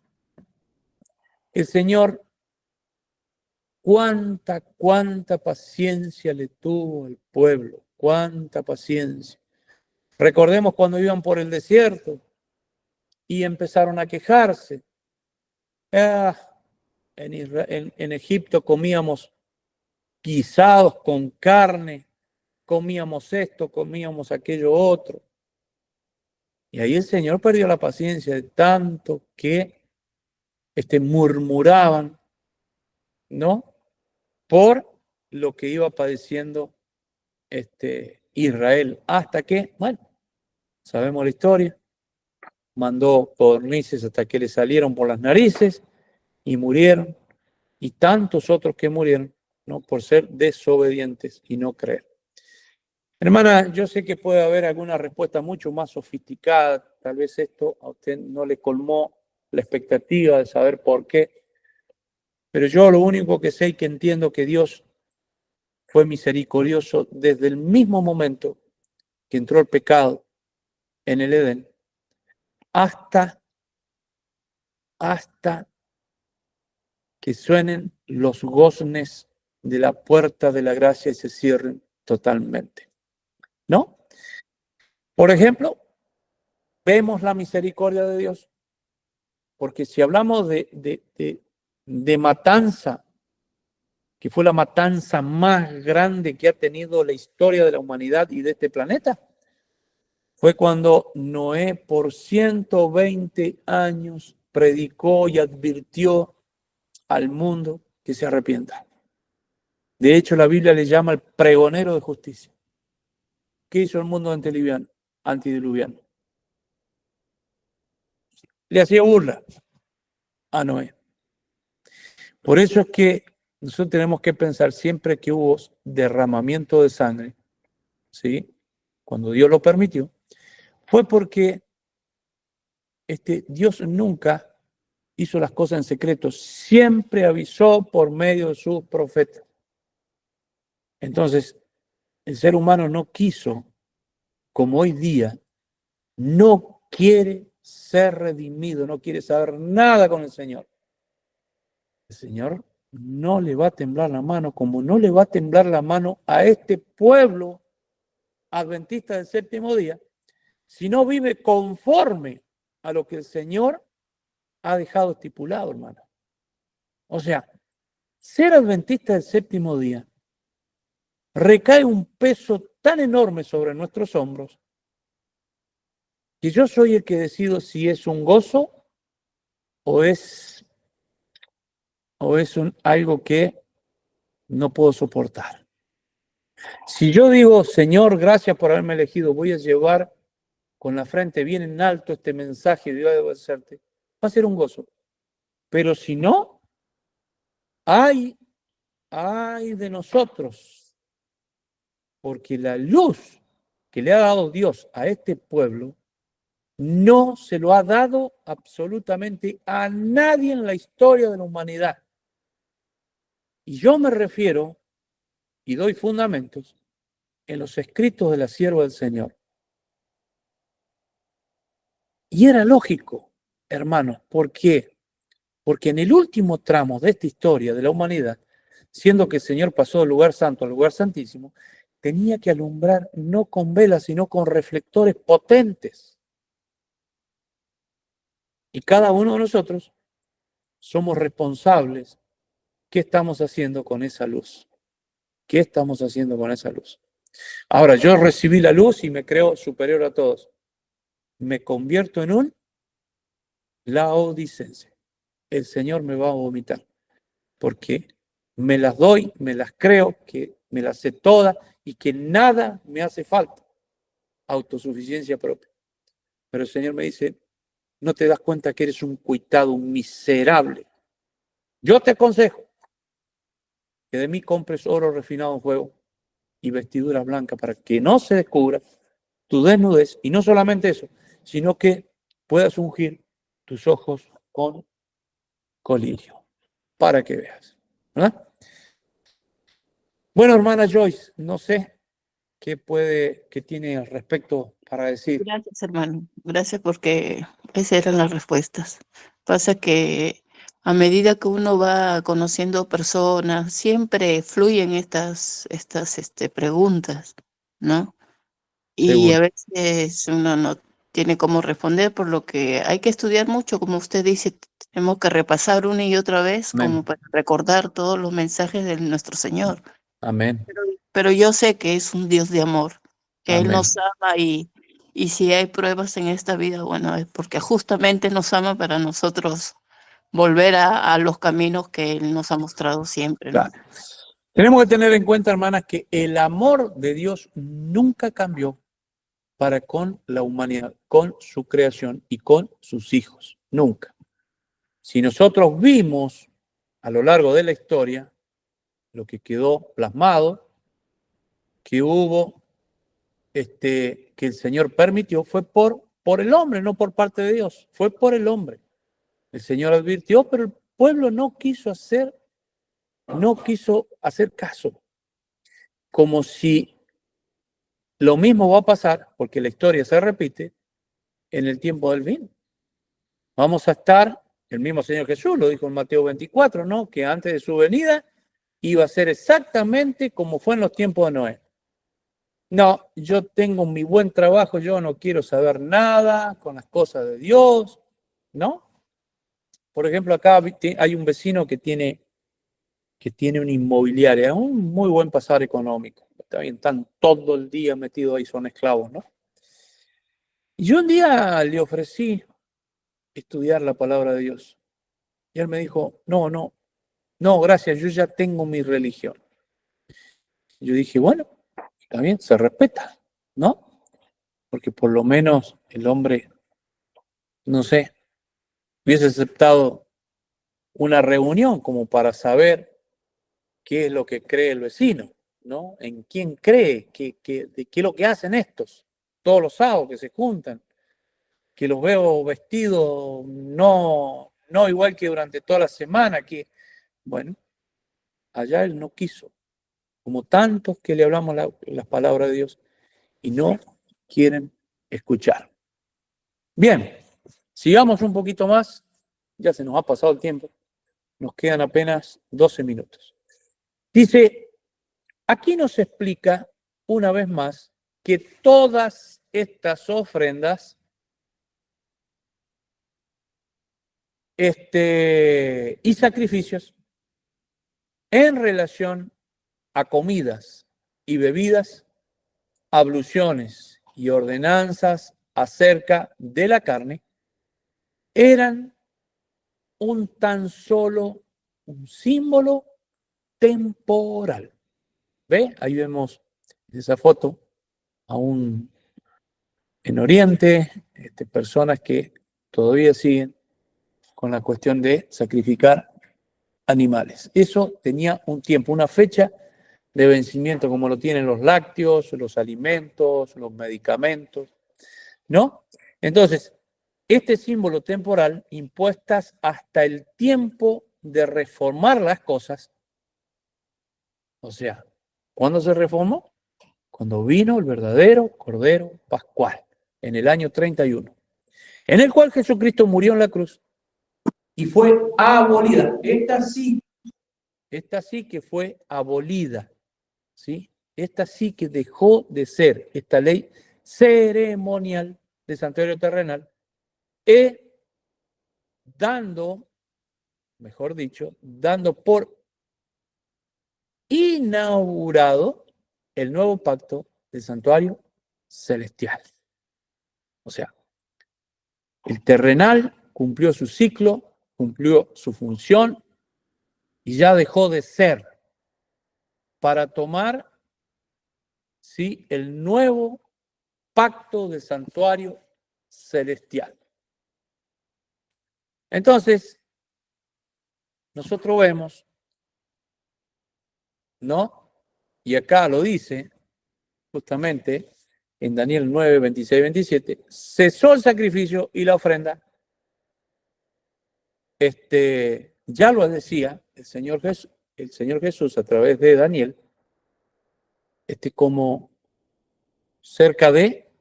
el Señor, cuánta paciencia le tuvo al pueblo, cuánta paciencia. Recordemos cuando iban por el desierto y empezaron a quejarse. En Egipto comíamos guisados con carne, comíamos esto, comíamos aquello otro. Y ahí el Señor perdió la paciencia de tanto que murmuraban, ¿no?, por lo que iba padeciendo Israel, hasta que, bueno, sabemos la historia, mandó codornices hasta que le salieron por las narices y murieron, y tantos otros que murieron, ¿no?, por ser desobedientes y no creer. Hermana, yo sé que puede haber alguna respuesta mucho más sofisticada, tal vez esto a usted no le colmó la expectativa de saber por qué, pero yo lo único que sé y que entiendo que Dios fue misericordioso desde el mismo momento que entró el pecado en el Edén, hasta que suenen los goznes de la puerta de la gracia y se cierren totalmente, ¿no? Por ejemplo, vemos la misericordia de Dios, porque si hablamos de matanza, que fue la matanza más grande que ha tenido la historia de la humanidad y de este planeta, fue cuando Noé por 120 años predicó y advirtió al mundo que se arrepienta. De hecho, la Biblia le llama el pregonero de justicia. ¿Qué hizo el mundo antediluviano? le hacía burla a Noé. Por eso es que nosotros tenemos que pensar siempre que hubo derramamiento de sangre, ¿sí? Cuando Dios lo permitió, fue porque Dios nunca hizo las cosas en secreto, siempre avisó por medio de sus profetas. Entonces, el ser humano no quiso, como hoy día, no quiere ser redimido, no quiere saber nada con el Señor. El Señor no le va a temblar la mano, como no le va a temblar la mano a este pueblo adventista del séptimo día, si no vive conforme a lo que el Señor ha dejado estipulado, hermano. O sea, ser adventista del séptimo día recae un peso tan enorme sobre nuestros hombros que yo soy el que decido si es un gozo o es algo que no puedo soportar. Si yo digo, Señor, gracias por haberme elegido, voy a llevar con la frente bien en alto este mensaje de Dios debe hacerte, va a ser un gozo. Pero si no, ay de nosotros, porque la luz que le ha dado Dios a este pueblo no se lo ha dado absolutamente a nadie en la historia de la humanidad. Y yo me refiero, y doy fundamentos, en los escritos de la sierva del Señor. Y era lógico, hermanos, ¿por qué? Porque en el último tramo de esta historia de la humanidad, siendo que el Señor pasó del lugar santo al lugar santísimo, tenía que alumbrar no con velas, sino con reflectores potentes. Y cada uno de nosotros somos responsables. ¿Qué estamos haciendo con esa luz? ¿Qué estamos haciendo con esa luz? Ahora, yo recibí la luz y me creo superior a todos. Me convierto en un laodicense. El Señor me va a vomitar. Porque me las doy, me las creo, que me las sé todas y que nada me hace falta. Autosuficiencia propia. Pero el Señor me dice, no te das cuenta que eres un cuitado, un miserable. Yo te aconsejo que de mí compres oro refinado en fuego y vestiduras blancas para que no se descubra tu desnudez, y no solamente eso, sino que puedas ungir tus ojos con colirio, para que veas. ¿Verdad? Bueno, hermana Joyce, no sé qué tiene al respecto para decir. Gracias, hermano. Gracias porque esas eran las respuestas. Pasa que a medida que uno va conociendo personas, siempre fluyen estas preguntas, ¿no? Y Seguro. a veces uno no tiene cómo responder, por lo que hay que estudiar mucho, como usted dice, tenemos que repasar una y otra vez como Amén. para recordar todos los mensajes de nuestro Señor. Amén. Pero yo sé que es un Dios de amor, que Él Amén. nos ama y si hay pruebas en esta vida, bueno, es porque justamente nos ama para nosotros volver a los caminos que Él nos ha mostrado siempre, ¿no? Claro. Tenemos que tener en cuenta, hermanas, que el amor de Dios nunca cambió para con la humanidad, con su creación y con sus hijos. Nunca. Si nosotros vimos a lo largo de la historia lo que quedó plasmado, que hubo, que el Señor permitió, fue por el hombre, no por parte de Dios, fue por el hombre. El Señor advirtió, pero el pueblo no quiso hacer caso, como si lo mismo va a pasar, porque la historia se repite, en el tiempo del fin. Vamos a estar, el mismo Señor Jesús lo dijo en Mateo 24, ¿no? Que antes de su venida iba a ser exactamente como fue en los tiempos de Noé. No, yo tengo mi buen trabajo, yo no quiero saber nada con las cosas de Dios, ¿no? Por ejemplo, acá hay un vecino que tiene una inmobiliaria, un muy buen pasar económico. Está bien, están todo el día metidos ahí, son esclavos, ¿no? Y yo un día le ofrecí estudiar la palabra de Dios. Y él me dijo, no, gracias, yo ya tengo mi religión. Y yo dije, bueno, está bien, se respeta, ¿no? Porque por lo menos el hombre, no sé, hubiese aceptado una reunión como para saber qué es lo que cree el vecino, ¿no? En quién cree, de qué es lo que hacen estos, todos los sábados que se juntan, que los veo vestidos no igual que durante toda la semana, que, bueno, allá él no quiso, como tantos que le hablamos las palabras de Dios y no quieren escuchar. Bien, sigamos un poquito más, ya se nos ha pasado el tiempo, nos quedan apenas 12 minutos. Dice, aquí nos explica una vez más que todas estas ofrendas y sacrificios en relación a comidas y bebidas, abluciones y ordenanzas acerca de la carne, eran tan solo un símbolo temporal. ¿Ve? Ahí vemos en esa foto aún en Oriente, personas que todavía siguen con la cuestión de sacrificar animales. Eso tenía un tiempo, una fecha de vencimiento, como lo tienen los lácteos, los alimentos, los medicamentos, ¿no? Entonces, este símbolo temporal, impuestas hasta el tiempo de reformar las cosas, o sea, ¿cuándo se reformó? Cuando vino el verdadero Cordero Pascual, en el año 31, en el cual Jesucristo murió en la cruz y fue abolida. Esta sí que fue abolida, ¿sí? Esta sí que dejó de ser esta ley ceremonial de santuario terrenal, dando, mejor dicho, dando por inaugurado el nuevo pacto del santuario celestial. O sea, el terrenal cumplió su ciclo, cumplió su función y ya dejó de ser para tomar, ¿sí?, el nuevo pacto del santuario celestial. Entonces, nosotros vemos, ¿no? Y acá lo dice justamente en Daniel 9, 26, 27, cesó el sacrificio y la ofrenda. Ya lo decía el Señor Jesús a través de Daniel, como cerca de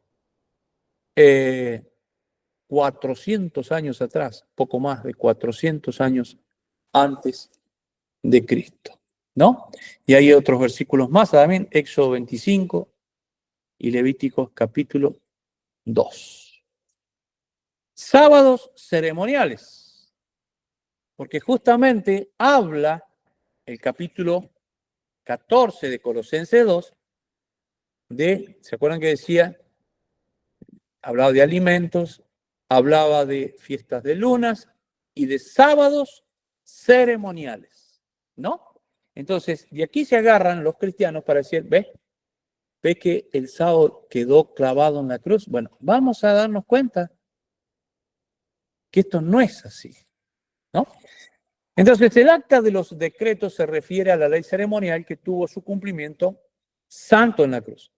400 años atrás, poco más de 400 años antes de Cristo, ¿no? Y hay otros versículos más también, Éxodo 25 y Levíticos capítulo 2. Sábados ceremoniales, porque justamente habla el capítulo 14 de Colosenses 2 ¿se acuerdan que decía? Hablaba de alimentos, hablaba de fiestas de lunas y de sábados ceremoniales, ¿no? Entonces, de aquí se agarran los cristianos para decir, ¿Ve que el sábado quedó clavado en la cruz? Bueno, vamos a darnos cuenta que esto no es así, ¿no? Entonces, el acta de los decretos se refiere a la ley ceremonial que tuvo su cumplimiento santo en la cruz.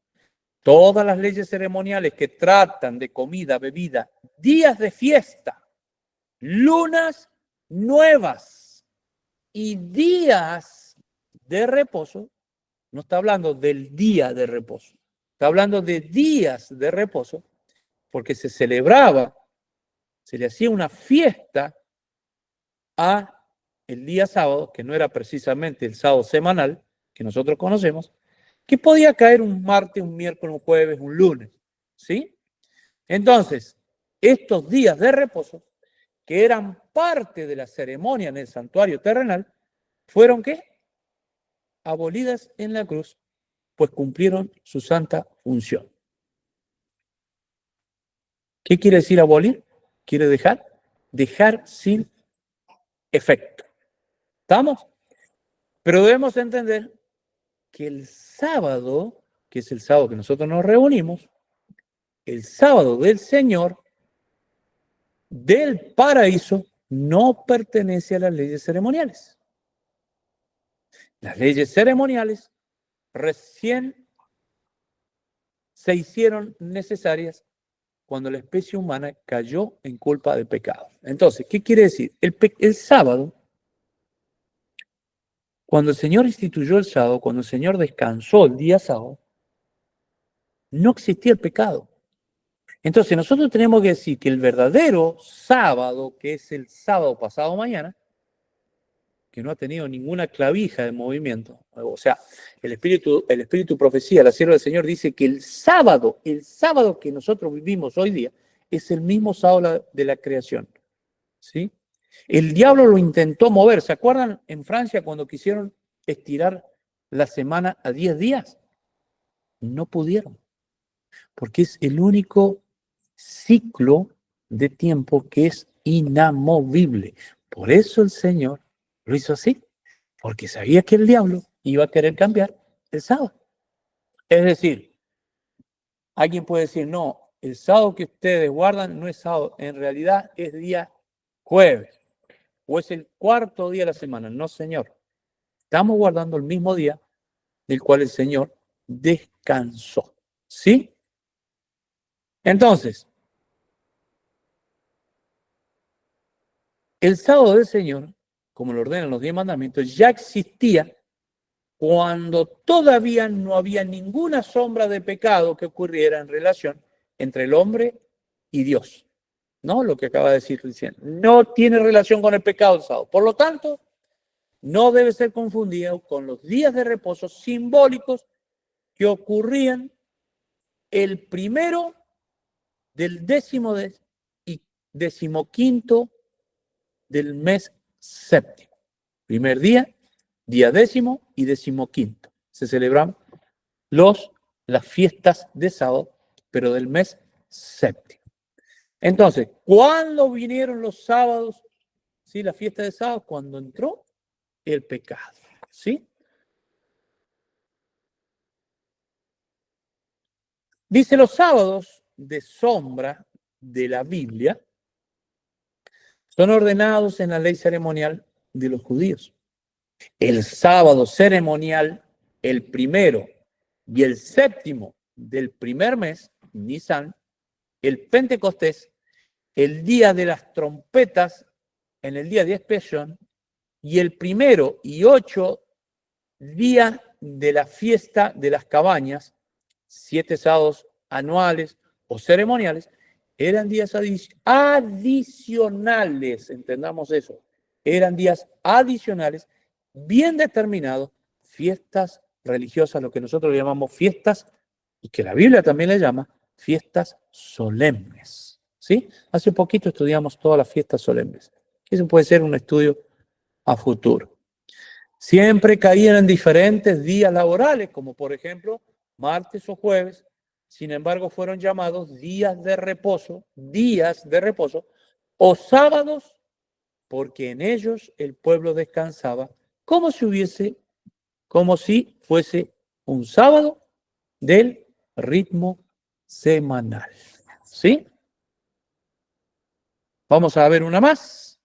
Todas las leyes ceremoniales que tratan de comida, bebida, días de fiesta, lunas nuevas y días de reposo, no está hablando del día de reposo, está hablando de días de reposo, porque se celebraba, se le hacía una fiesta a el día sábado, que no era precisamente el sábado semanal que nosotros conocemos, que podía caer un martes, un miércoles, un jueves, un lunes, ¿sí? Entonces, estos días de reposo, que eran parte de la ceremonia en el santuario terrenal, fueron, ¿qué? Abolidas en la cruz, pues cumplieron su santa función. ¿Qué quiere decir abolir? Quiere dejar sin efecto. ¿Estamos? Pero debemos entender que el sábado, que es el sábado que nosotros nos reunimos, el sábado del Señor, del paraíso, no pertenece a las leyes ceremoniales. Las leyes ceremoniales recién se hicieron necesarias cuando la especie humana cayó en culpa de pecado. Entonces, ¿qué quiere decir? El sábado, cuando el Señor instituyó el sábado, cuando el Señor descansó el día sábado, no existía el pecado. Entonces, nosotros tenemos que decir que el verdadero sábado, que es el sábado pasado mañana, que no ha tenido ninguna clavija de movimiento, o sea, el espíritu profecía, la sierva del Señor dice que el sábado que nosotros vivimos hoy día, es el mismo sábado de la creación, ¿sí? El diablo lo intentó mover, ¿se acuerdan en Francia cuando quisieron estirar la semana a 10 días? No pudieron, porque es el único ciclo de tiempo que es inamovible. Por eso el Señor lo hizo así, porque sabía que el diablo iba a querer cambiar el sábado. Es decir, alguien puede decir, no, el sábado que ustedes guardan no es sábado, en realidad es día jueves, o es el cuarto día de la semana. No, Señor, estamos guardando el mismo día del cual el Señor descansó. ¿Sí? Entonces, el sábado del Señor, como lo ordenan los 10 mandamientos, ya existía cuando todavía no había ninguna sombra de pecado que ocurriera en relación entre el hombre y Dios. ¿No? Lo que acaba de decir Cristian. No tiene relación con el pecado el sábado. Por lo tanto, no debe ser confundido con los días de reposo simbólicos que ocurrían el primero del y decimoquinto del mes séptimo. Primer día, día décimo y decimoquinto. Se celebran las fiestas de sábado, pero del mes séptimo. Entonces, ¿cuándo vinieron los sábados? ¿Sí? La fiesta de sábado, cuando entró el pecado. ¿Sí? Dice, los sábados de sombra de la Biblia son ordenados en la ley ceremonial de los judíos. El sábado ceremonial, el primero y el séptimo del primer mes, Nisan, el Pentecostés, el día de las trompetas, en el día de expiación, y el primero y 8 días de la fiesta de las cabañas, 7 sábados anuales o ceremoniales, eran días adicionales, entendamos eso, eran días adicionales, bien determinados, fiestas religiosas, lo que nosotros llamamos fiestas, y que la Biblia también le llama fiestas solemnes. ¿Sí? Hace poquito estudiamos todas las fiestas solemnes. Eso puede ser un estudio a futuro. Siempre caían en diferentes días laborales, como por ejemplo martes o jueves. Sin embargo, fueron llamados días de reposo, o sábados, porque en ellos el pueblo descansaba como si fuese un sábado del ritmo semanal. ¿Sí? Vamos a ver una más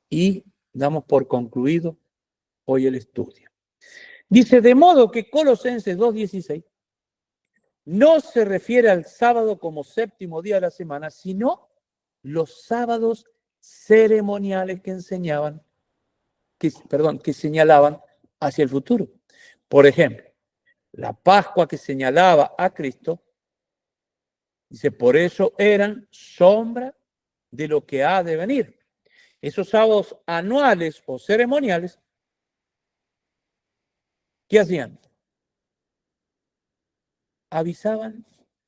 y damos por concluido hoy el estudio. Dice, de modo que Colosenses 2:16 no se refiere al sábado como séptimo día de la semana, sino los sábados ceremoniales que que señalaban hacia el futuro. Por ejemplo, la Pascua que señalaba a Cristo, dice, por eso eran sombra de lo que ha de venir. Esos sábados anuales o ceremoniales, ¿qué hacían? Avisaban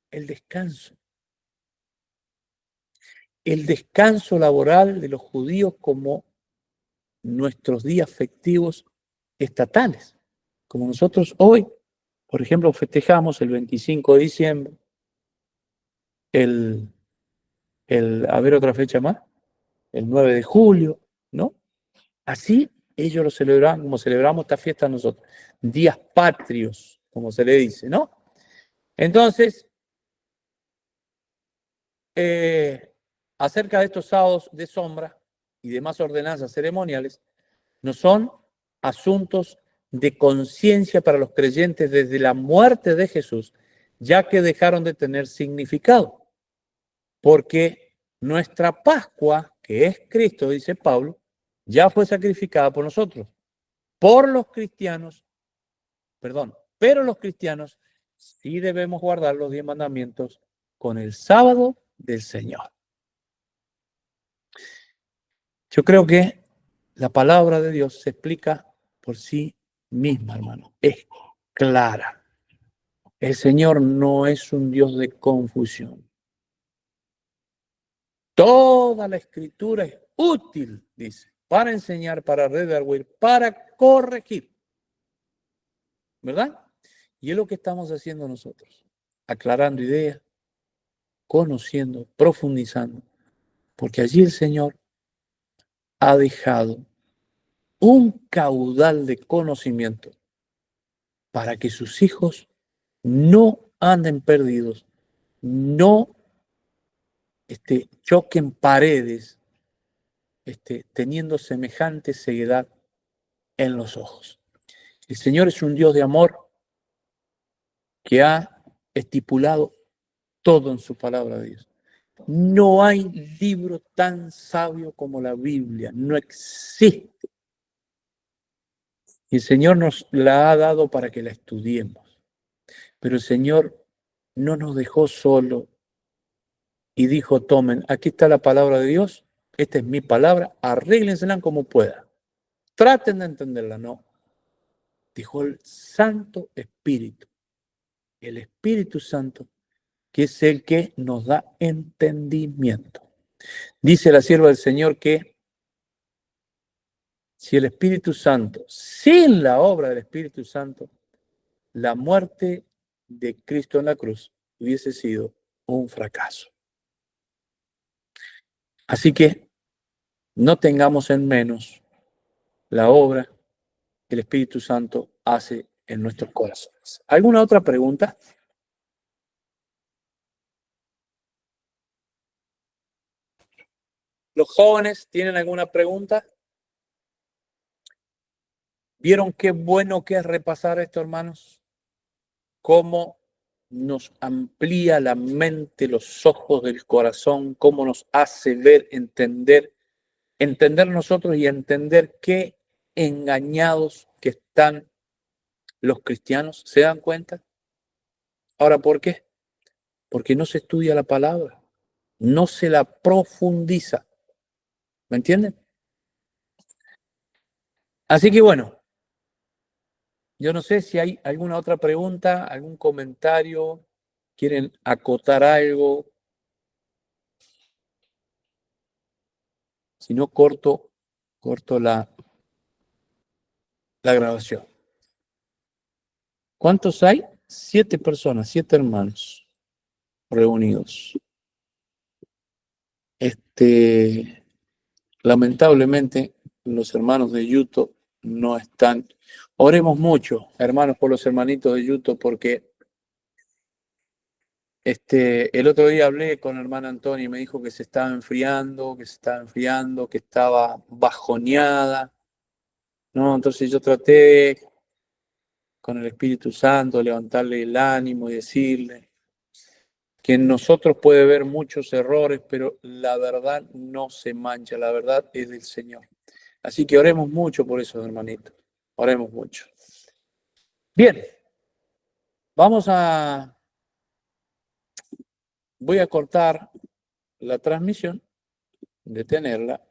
el descanso laboral de los judíos como nuestros días festivos estatales, como nosotros hoy, por ejemplo, festejamos el 25 de diciembre, a ver otra fecha más, el 9 de julio, ¿no? Así ellos lo celebraban como celebramos esta fiesta nosotros, días patrios, como se le dice, ¿no? Entonces, acerca de estos sábados de sombra, y demás ordenanzas ceremoniales no son asuntos de conciencia para los creyentes desde la muerte de Jesús, ya que dejaron de tener significado. Porque nuestra Pascua, que es Cristo, dice Pablo, ya fue sacrificada por nosotros, por los cristianos, pero los cristianos sí debemos guardar los 10 mandamientos con el sábado del Señor. Yo creo que la palabra de Dios se explica por sí misma, hermano. Es clara. El Señor no es un Dios de confusión. Toda la escritura es útil, dice, para enseñar, para redarguir, para corregir. ¿Verdad? Y es lo que estamos haciendo nosotros. Aclarando ideas, conociendo, profundizando. Porque allí el Señor ha dejado un caudal de conocimiento para que sus hijos no anden perdidos, no choquen paredes, teniendo semejante ceguedad en los ojos. El Señor es un Dios de amor que ha estipulado todo en su palabra de Dios. No hay libro tan sabio como la Biblia, no existe. Y el Señor nos la ha dado para que la estudiemos. Pero el Señor no nos dejó solo y dijo, tomen, aquí está la palabra de Dios, esta es mi palabra, arréglensela como puedan. Traten de entenderla, no. Dijo el Santo Espíritu, el Espíritu Santo, que es el que nos da entendimiento. Dice la sierva del Señor que si el Espíritu Santo, sin la obra del Espíritu Santo, la muerte de Cristo en la cruz hubiese sido un fracaso. Así que no tengamos en menos la obra que el Espíritu Santo hace en nuestros corazones. ¿Alguna otra pregunta? ¿Los jóvenes tienen alguna pregunta? ¿Vieron qué bueno que es repasar esto, hermanos? Cómo nos amplía la mente, los ojos del corazón, cómo nos hace ver, entender nosotros y entender qué engañados que están los cristianos. ¿Se dan cuenta? Ahora, ¿por qué? Porque no se estudia la palabra, no se la profundiza. ¿Me entienden? Así que bueno, yo no sé si hay alguna otra pregunta, algún comentario, quieren acotar algo. Si no, corto la grabación. ¿Cuántos hay? 7 personas, 7 hermanos reunidos. Lamentablemente, los hermanos de YouTube no están. Oremos mucho, hermanos, por los hermanitos de YouTube, porque el otro día hablé con la hermana Antonia y me dijo que se estaba enfriando, que estaba bajoneada, ¿no? Entonces yo traté con el Espíritu Santo levantarle el ánimo y decirle que en nosotros puede haber muchos errores, pero la verdad no se mancha, la verdad es del Señor. Así que oremos mucho por eso, hermanitos. Oremos mucho. Bien, voy a cortar la transmisión, detenerla